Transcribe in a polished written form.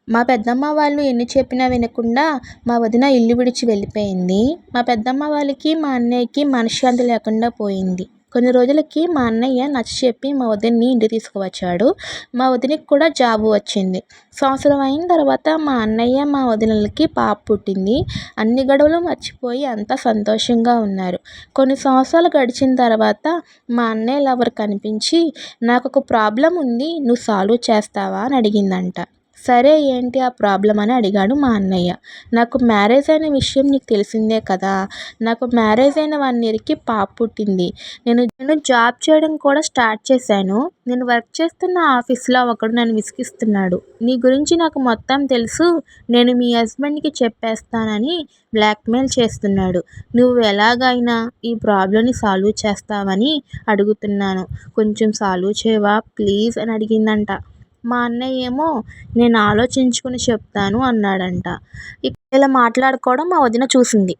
మా పెద్దమ్మ వాళ్ళు ఎన్ని చెప్పినా వినకుండా మా వదిన ఇల్లు విడిచి వెళ్ళిపోయింది. మా పెద్దమ్మ వాళ్ళకి, మా అన్నయ్యకి మనశ్శాంతి లేకుండా పోయింది. కొన్ని రోజులకి మా అన్నయ్య నచ్చచెప్పి మా వదిన్ని ఇంటికి తీసుకువచ్చాడు. మా వదినకి కూడా జాబు వచ్చింది. సంవత్సరం అయిన తర్వాత మా అన్నయ్య, మా వదినలకి పాప పుట్టింది. అన్ని గొడవలు మర్చిపోయి అంతా సంతోషంగా ఉన్నారు. కొన్ని సంవత్సరాలు గడిచిన తర్వాత మా అన్నయ్య లవర్ కనిపించి, నాకొక ప్రాబ్లం ఉంది, నువ్వు సాల్వ్ చేస్తావా అని అడిగిందంట. సరే, ఏంటి ఆ ప్రాబ్లం అని అడిగాడు మా అన్నయ్య. నాకు మ్యారేజ్ అయిన విషయం నీకు తెలిసిందే కదా. నాకు మ్యారేజ్ అయిన 1 ఇయర్కి పాప పుట్టింది. నేను జాబ్ చేయడం కూడా స్టార్ట్ చేశాను. నేను వర్క్ చేస్తున్న ఆఫీస్లో ఒకడు నన్ను విసిగిస్తున్నాడు. నీ గురించి నాకు మొత్తం తెలుసు, నేను మీ హస్బెండ్కి చెప్పేస్తానని బ్లాక్మెయిల్ చేస్తున్నాడు. నువ్వు ఎలాగైనా ఈ ప్రాబ్లంని సాల్వ్ చేస్తావని అడుగుతున్నాను. కొంచెం సాల్వ్ చేయవా ప్లీజ్ అని అడిగిందంట. మా అన్నయ్య ఏమో నేను ఆలోచించుకుని చెప్తాను అన్నాడంట. ఇలా మాట్లాడుకోవడం మా వదిన చూసింది.